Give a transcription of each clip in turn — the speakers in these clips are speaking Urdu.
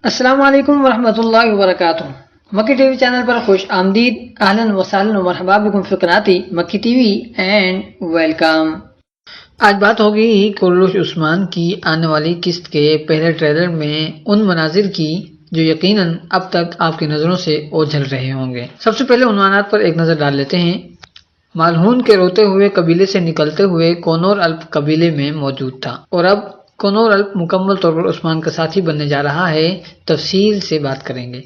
السلام علیکم ورحمۃ اللہ وبرکاتہ۔ مکی ٹی وی چینل پر خوش آمدید، اہلاً وسہلاً و مرحبا بکم فی قناتی مکی ٹی وی اینڈ ویلکم۔ آج بات ہوگی کورلوش عثمان کی آنے والی قسط کے پہلے ٹریلر میں ان مناظر کی جو یقیناً اب تک آپ کی نظروں سے اوجھل رہے ہوں گے۔ سب سے پہلے عنوانات پر ایک نظر ڈال لیتے ہیں۔ مالہون کے روتے ہوئے قبیلے سے نکلتے ہوئے کونور الپ قبیلے میں موجود تھا اور اب کونور الپ مکمل طور پر عثمان کا ساتھی بننے جا رہا ہے۔ تفصیل سے بات کریں گے۔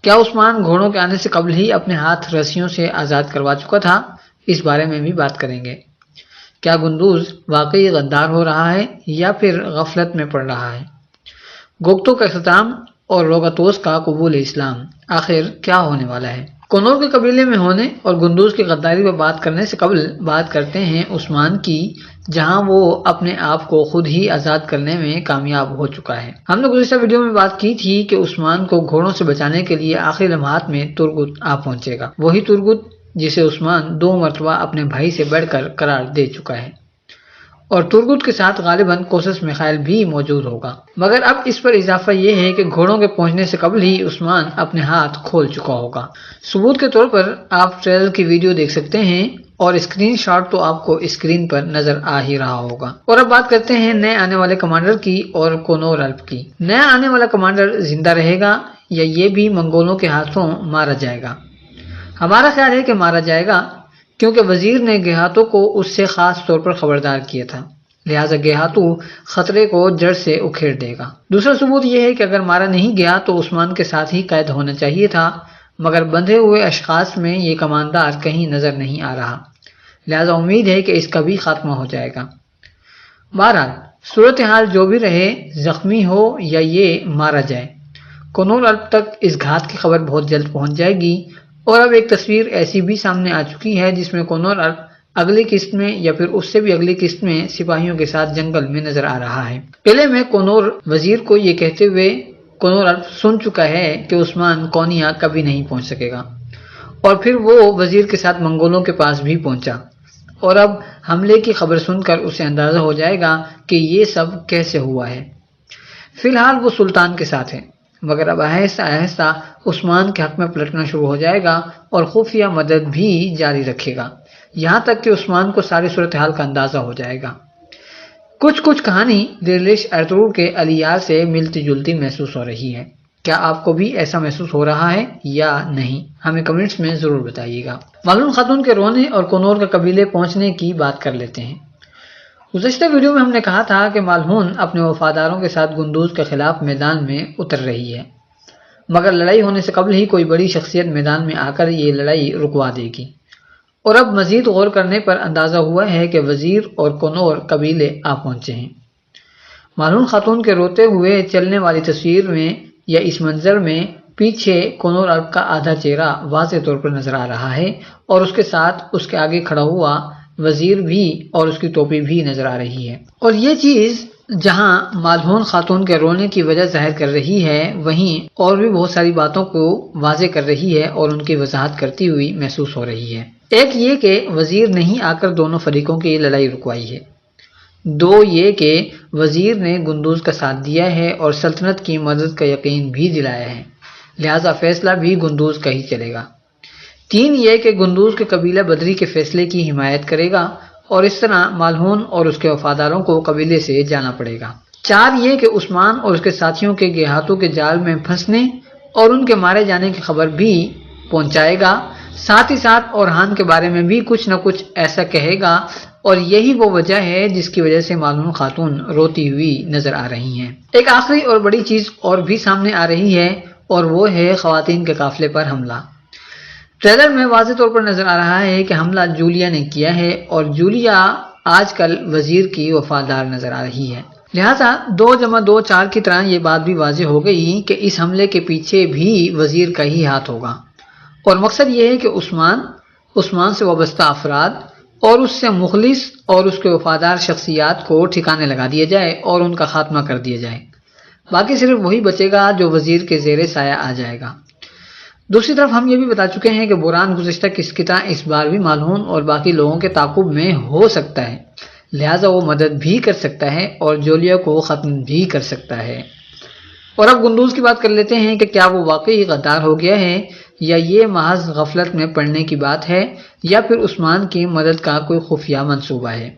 کیا عثمان گھوڑوں کے آنے سے قبل ہی اپنے ہاتھ رسیوں سے آزاد کروا چکا تھا؟ اس بارے میں بھی بات کریں گے۔ کیا گندوز واقعی غدار ہو رہا ہے یا پھر غفلت میں پڑ رہا ہے؟ گوگتو کا اختتام اور روگاتوس کا قبول اسلام، آخر کیا ہونے والا ہے؟ کونور کے قبیلے میں ہونے اور گندوز کی غداری پر بات کرنے سے قبل بات کرتے ہیں عثمان کی، جہاں وہ اپنے آپ کو خود ہی آزاد کرنے میں کامیاب ہو چکا ہے۔ ہم نے گزشتہ ویڈیو میں بات کی تھی کہ عثمان کو گھوڑوں سے بچانے کے لیے آخری لمحات میں ترگت آ پہنچے گا، وہی ترگت جسے عثمان 2 مرتبہ اپنے بھائی سے بڑھ کر قرار دے چکا ہے، اور ترگت کے ساتھ غالباً کوسس میخائیل بھی موجود ہوگا۔ مگر اب اس پر اضافہ یہ ہے کہ گھوڑوں کے پہنچنے سے قبل ہی عثمان اپنے ہاتھ کھول چکا ہوگا۔ ثبوت کے طور پر آپ ٹریلر کی ویڈیو دیکھ سکتے ہیں اور اسکرین شاٹ تو آپ کو اسکرین پر نظر آ ہی رہا ہوگا۔ اور اب بات کرتے ہیں نئے آنے والے کمانڈر کی اور کونور الپ کی۔ نیا آنے والا کمانڈر زندہ رہے گا یا یہ بھی منگولوں کے ہاتھوں مارا جائے گا؟ ہمارا خیال ہے کہ مارا جائے گا، کیونکہ وزیر نے گیہاتو کو اس سے خاص طور پر خبردار کیا تھا، لہٰذا گیہاتو خطرے کو جڑ سے اکھیڑ دے گا۔ دوسرا ثبوت یہ ہے کہ اگر مارا نہیں گیا تو عثمان کے ساتھ ہی قید ہونا چاہیے تھا، مگر بندھے ہوئے اشخاص میں یہ کماندار کہیں نظر نہیں آ رہا، لہٰذا امید ہے کہ اس کا بھی خاتمہ ہو جائے گا۔ بہرحال صورتحال جو بھی رہے، زخمی ہو یا یہ مارا جائے، کونور الپ تک اس گھات کی خبر بہت جلد پہنچ جائے گی۔ اور اب ایک تصویر ایسی بھی سامنے آ چکی ہے جس میں کونور الپ اگلی قسط میں یا پھر اس سے بھی اگلی قسط میں سپاہیوں کے ساتھ جنگل میں نظر آ رہا ہے۔ پہلے میں کونور وزیر کو یہ کہتے ہوئے کونور الپ سن چکا ہے کہ عثمان کونیا کبھی نہیں پہنچ سکے گا، اور پھر وہ وزیر کے ساتھ منگولوں کے پاس بھی پہنچا، اور اب حملے کی خبر سن کر اسے اندازہ ہو جائے گا کہ یہ سب کیسے ہوا ہے۔ فی الحال وہ سلطان کے ساتھ ہے، مگر اب آہستہ آہستہ عثمان کے حق میں پلٹنا شروع ہو جائے گا اور خفیہ مدد بھی جاری رکھے گا، یہاں تک کہ عثمان کو ساری صورتحال کا اندازہ ہو جائے گا۔ کچھ کہانی ڈیرلش ارطغرل کے الیار سے ملتی جلتی محسوس ہو رہی ہے۔ کیا آپ کو بھی ایسا محسوس ہو رہا ہے یا نہیں؟ ہمیں کمنٹس میں ضرور بتائیے گا۔ مالہون خاتون کے رونے اور کونور کے قبیلے پہنچنے کی بات کر لیتے ہیں۔ گزشتہ ویڈیو میں ہم نے کہا تھا کہ مالہون اپنے وفاداروں کے ساتھ گندوز کے خلاف میدان میں اتر رہی ہے، مگر لڑائی ہونے سے قبل ہی کوئی بڑی شخصیت میدان میں آ کر یہ لڑائی رکوا دے گی، اور اب مزید غور کرنے پر اندازہ ہوا ہے کہ وزیر اور کونور قبیلے آ پہنچے ہیں۔ مالہون خاتون کے روتے ہوئے چلنے والی تصویر میں یا اس منظر میں پیچھے کونور الپ کا آدھا چہرہ واضح طور پر نظر آ رہا ہے، اور اس کے ساتھ اس کے آگے کھڑا ہوا وزیر بھی اور اس کی ٹوپی بھی نظر آ رہی ہے، اور یہ چیز جہاں مالہون خاتون کے رونے کی وجہ ظاہر کر رہی ہے، وہیں اور بھی بہت ساری باتوں کو واضح کر رہی ہے اور ان کی وضاحت کرتی ہوئی محسوس ہو رہی ہے۔ ایک یہ کہ وزیر نے ہی آ کر دونوں فریقوں کی لڑائی رکوائی ہے۔ 2 یہ کہ وزیر نے گندوز کا ساتھ دیا ہے اور سلطنت کی مدد کا یقین بھی دلایا ہے، لہٰذا فیصلہ بھی گندوز کا ہی چلے گا۔ 3 یہ کہ گندوز کے قبیلہ بدری کے فیصلے کی حمایت کرے گا، اور اس طرح مالہون اور اس کے وفاداروں کو قبیلے سے جانا پڑے گا۔ 4 یہ کہ عثمان اور اس کے ساتھیوں کے گیہاتوں کے جال میں پھنسنے اور ان کے مارے جانے کی خبر بھی پہنچائے گا، ساتھ ہی ساتھ اورہان کے بارے میں بھی کچھ نہ کچھ ایسا کہے گا، اور یہی وہ وجہ ہے جس کی وجہ سے مالہون خاتون روتی ہوئی نظر آ رہی ہیں۔ ایک آخری اور بڑی چیز اور بھی سامنے آ رہی ہے، اور وہ ہے خواتین کے قافلے پر حملہ۔ ٹریلر میں واضح طور پر نظر آ رہا ہے کہ حملہ جولیا نے کیا ہے، اور جولیا آج کل وزیر کی وفادار نظر آ رہی ہے، لہٰذا 2+2 4 کی طرح یہ بات بھی واضح ہو گئی کہ اس حملے کے پیچھے بھی وزیر کا ہی ہاتھ ہوگا، اور مقصد یہ ہے کہ عثمان سے وابستہ افراد اور اس سے مخلص اور اس کے وفادار شخصیات کو ٹھکانے لگا دیا جائے اور ان کا خاتمہ کر دیا جائے، باقی صرف وہی بچے گا جو وزیر کے زیر سایہ آ جائے گا۔ دوسری طرف ہم یہ بھی بتا چکے ہیں کہ بوران گزشتہ قسط کی طرح اس بار بھی مالہون اور باقی لوگوں کے تعاقب میں ہو سکتا ہے، لہٰذا وہ مدد بھی کر سکتا ہے اور جولیا کو ختم بھی کر سکتا ہے۔ اور اب گندوز کی بات کر لیتے ہیں کہ کیا وہ واقعی غدار ہو گیا ہے یا یہ محض غفلت میں پڑنے کی بات ہے یا پھر عثمان کی مدد کا کوئی خفیہ منصوبہ ہے۔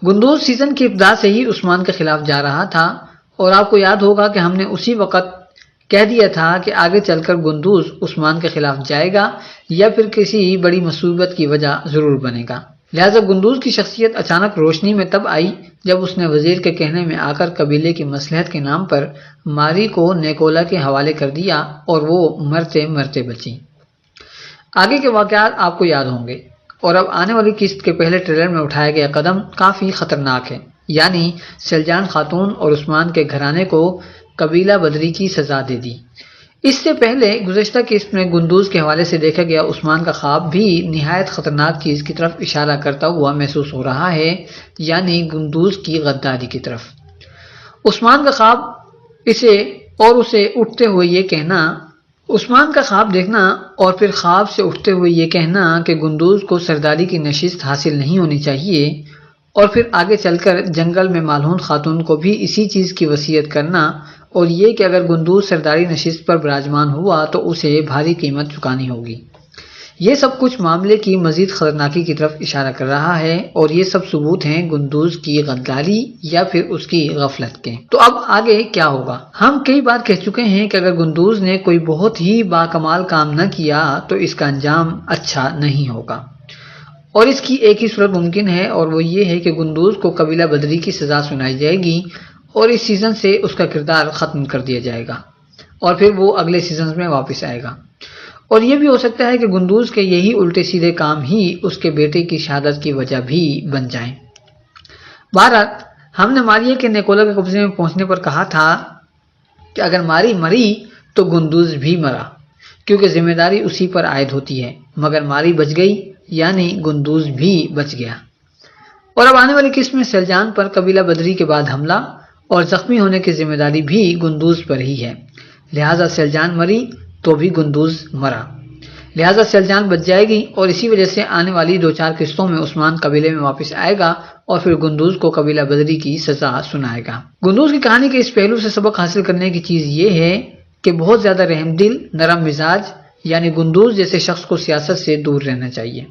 گندوز سیزن کی ابتدا سے ہی عثمان کے خلاف جا رہا تھا اور آپ کو یاد ہوگا کہ ہم نے اسی وقت کہہ دیا تھا کہ آگے چل کر گندوز عثمان کے خلاف جائے گا یا پھر کسی بڑی مصیبت کی وجہ ضرور بنے گا۔ لہٰذا گندوز کی شخصیت اچانک روشنی میں تب آئی جب اس نے وزیر کے کہنے میں آ کر قبیلے کی مصلحت کے نام پر ماری کو نیکولا کے حوالے کر دیا اور وہ مرتے مرتے بچی۔ آگے کے واقعات آپ کو یاد ہوں گے، اور اب آنے والی قسط کے پہلے ٹریلر میں اٹھایا گیا قدم کافی خطرناک ہے، یعنی سلجان خاتون اور عثمان کے گھرانے کو قبیلہ بدری کی سزا دے دی۔ اس سے پہلے گزشتہ قسط میں گندوز کے حوالے سے دیکھا گیا عثمان کا خواب بھی نہایت خطرناک چیز کی طرف اشارہ کرتا ہوا محسوس ہو رہا ہے، یعنی گندوز کی غداری کی طرف۔ عثمان کا خواب اسے اٹھتے ہوئے یہ کہنا، عثمان کا خواب دیکھنا اور پھر خواب سے اٹھتے ہوئے یہ کہنا کہ گندوز کو سرداری کی نشست حاصل نہیں ہونی چاہیے، اور پھر آگے چل کر جنگل میں مالہون خاتون کو بھی اسی چیز کی وصیت کرنا، اور یہ کہ اگر گندوز سرداری نشست پر براجمان ہوا تو اسے بھاری قیمت چکانی ہوگی۔ یہ سب کچھ معاملے کی مزید خطرناکی کی طرف اشارہ کر رہا ہے، اور یہ سب ثبوت ہیں گندوز کی غداری یا پھر اس کی غفلت کے۔ تو اب آگے کیا ہوگا؟ ہم کئی بار کہہ چکے ہیں کہ اگر گندوز نے کوئی بہت ہی باکمال کام نہ کیا تو اس کا انجام اچھا نہیں ہوگا، اور اس کی ایک ہی صورت ممکن ہے، اور وہ یہ ہے کہ گندوز کو قبیلہ بدری کی سزا سنائی جائے گی اور اس سیزن سے اس کا کردار ختم کر دیا جائے گا، اور پھر وہ اگلے سیزن میں واپس آئے گا۔ اور یہ بھی ہو سکتا ہے کہ گندوز کے یہی الٹے سیدھے کام ہی اس کے بیٹے کی شہادت کی وجہ بھی بن جائیں۔ بہرحال ہم نے ماریہ کے نیکولا کے قبضے میں پہنچنے پر کہا تھا کہ اگر ماری مری تو گندوز بھی مرا، کیونکہ ذمہ داری اسی پر عائد ہوتی ہے، مگر ماری بچ گئی یعنی گندوز بھی بچ گیا۔ اور اب آنے والی قسط میں سلجان پر قبیلہ بدری کے بعد حملہ اور زخمی ہونے کی ذمہ داری بھی گندوز پر ہی ہے، لہٰذا سلجان مری تو بھی گندوز مرا، لہٰذا سلجان بچ جائے گی، اور اسی وجہ سے آنے والی 2-4 قسطوں میں عثمان قبیلے میں واپس آئے گا اور پھر گندوز کو قبیلہ بدری کی سزا سنائے گا۔ گندوز کی کہانی کے اس پہلو سے سبق حاصل کرنے کی چیز یہ ہے کہ بہت زیادہ رحم دل، نرم مزاج یعنی گندوز جیسے شخص کو سیاست سے دور رہنا چاہیے،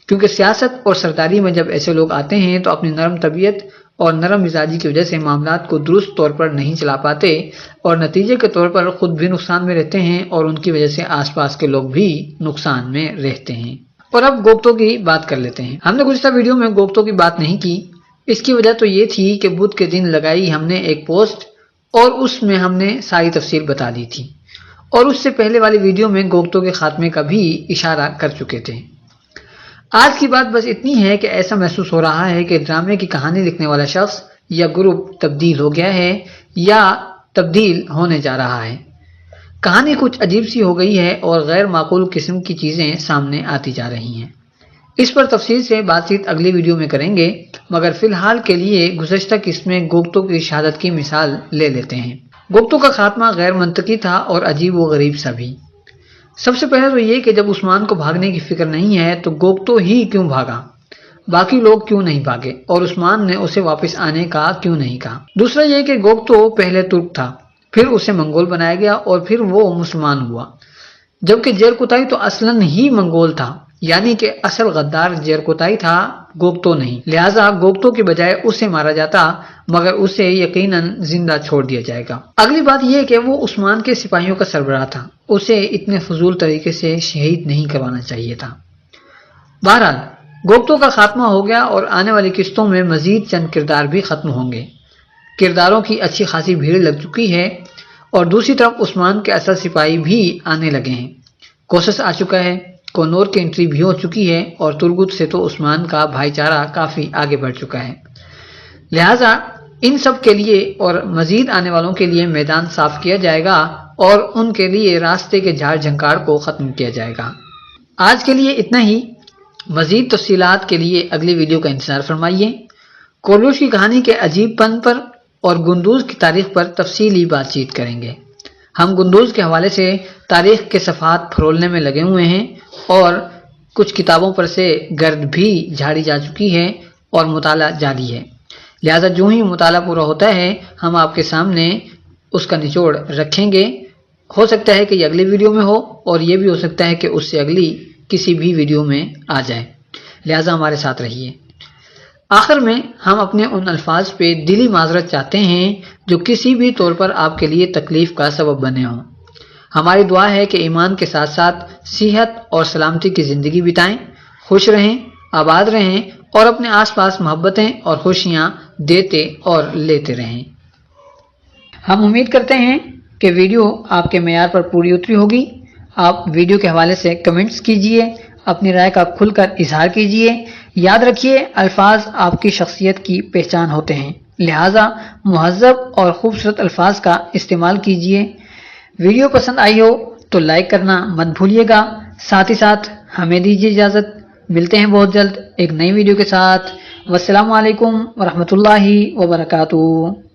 کیونکہ سیاست اور سرداری میں جب ایسے لوگ آتے ہیں تو اپنی نرم طبیعت اور نرم مزاجی کی وجہ سے معاملات کو درست طور پر نہیں چلا پاتے، اور نتیجے کے طور پر خود بھی نقصان میں رہتے ہیں اور ان کی وجہ سے آس پاس کے لوگ بھی نقصان میں رہتے ہیں۔ اور اب گوپتوں کی بات کر لیتے ہیں۔ ہم نے گزشتہ ویڈیو میں گوپتوں کی بات نہیں کی، اس کی وجہ تو یہ تھی کہ بدھ کے دن لگائی ہم نے ایک پوسٹ اور اس میں ہم نے ساری تفصیل بتا دی تھی، اور اس سے پہلے والی ویڈیو میں گوپتوں کے خاتمے کا بھی اشارہ کر چکے تھے۔ آج کی بات بس اتنی ہے کہ ایسا محسوس ہو رہا ہے کہ ڈرامے کی کہانی لکھنے والا شخص یا گروپ تبدیل ہو گیا ہے یا تبدیل ہونے جا رہا ہے۔ کہانی کچھ عجیب سی ہو گئی ہے اور غیر معقول قسم کی چیزیں سامنے آتی جا رہی ہیں۔ اس پر تفصیل سے بات چیت اگلی ویڈیو میں کریں گے، مگر فی الحال کے لیے گزشتہ قسط میں گوپتوں کی شہادت کی مثال لے لیتے ہیں۔ گوپتوں کا خاتمہ غیر منطقی تھا اور عجیب و غریب سا بھی۔ سب سے پہلے تو یہ کہ جب عثمان کو بھاگنے کی فکر نہیں ہے تو گوپتو ہی کیوں بھاگا، باقی لوگ کیوں نہیں بھاگے، اور عثمان نے اسے واپس آنے کا کیوں نہیں کہا۔ دوسرا یہ کہ گوپتو پہلے ترک تھا، پھر اسے منگول بنایا گیا اور پھر وہ مسلمان ہوا، جبکہ جیرکوتائی تو اصلاً ہی منگول تھا، یعنی کہ اصل غدار جیرکوتائی تھا، گوپتو نہیں، لہٰذا گوپتو کی بجائے اسے مارا جاتا، مگر اسے یقیناً زندہ چھوڑ دیا جائے گا۔ اگلی بات یہ کہ وہ عثمان کے سپاہیوں کا سربراہ تھا، اسے اتنے فضول طریقے سے شہید نہیں کروانا چاہیے تھا۔ بہرحال گوپتوں کا خاتمہ ہو گیا اور آنے والی قسطوں میں مزید چند کردار بھی ختم ہوں گے۔ کرداروں کی اچھی خاصی بھیڑ لگ چکی ہے، اور دوسری طرف عثمان کے اصل سپاہی بھی آنے لگے ہیں۔ کوسس آ چکا ہے، کونور کی انٹری بھی ہو چکی ہے، اور ترگت سے تو عثمان کا بھائی چارہ کافی آگے بڑھ چکا ہے، لہٰذا ان سب کے لیے اور مزید آنے والوں کے لیے میدان صاف کیا جائے گا اور ان کے لیے راستے کے جھاڑ جھنکاڑ کو ختم کیا جائے گا۔ آج کے لیے اتنا ہی، مزید تفصیلات کے لیے اگلی ویڈیو کا انتظار فرمائیے۔ کولوش کی کہانی کے عجیب پن پر اور گندوز کی تاریخ پر تفصیلی بات چیت کریں گے۔ ہم گندوز کے حوالے سے تاریخ کے صفحات پھرولنے میں لگے ہوئے ہیں اور کچھ کتابوں پر سے گرد بھی جھاڑی جا چکی ہے اور مطالعہ جاری ہے، لہذا جو ہی مطالعہ پورا ہوتا ہے ہم آپ کے سامنے اس کا نچوڑ رکھیں گے. ہو سکتا ہے کہ یہ اگلی ویڈیو میں ہو اور یہ بھی ہو سکتا ہے کہ اس سے اگلی کسی بھی ویڈیو میں آ جائے، لہٰذا ہمارے ساتھ رہیے. آخر میں ہم اپنے ان الفاظ پہ دلی معذرت چاہتے ہیں جو کسی بھی طور پر آپ کے لیے تکلیف کا سبب بنے ہوں. ہماری دعا ہے کہ ایمان کے ساتھ ساتھ صحت اور سلامتی کی زندگی بتائیں، خوش رہیں، آباد رہیں اور اپنے آس پاس محبتیں اور خوشیاں دیتے اور لیتے رہیں. ہم امید کرتے ہیں کہ ویڈیو آپ کے معیار پر پوری اتری ہوگی. آپ ویڈیو کے حوالے سے کمنٹس کیجئے، اپنی رائے کا کھل کر اظہار کیجئے. یاد رکھیے الفاظ آپ کی شخصیت کی پہچان ہوتے ہیں، لہٰذا مہذب اور خوبصورت الفاظ کا استعمال کیجئے. ویڈیو پسند آئی ہو تو لائک کرنا مت بھولیے گا. ساتھ ہی ساتھ ہمیں دیجیے اجازت، ملتے ہیں بہت جلد ایک نئی ویڈیو کے ساتھ. والسلام علیکم ورحمۃ اللہ وبرکاتہ.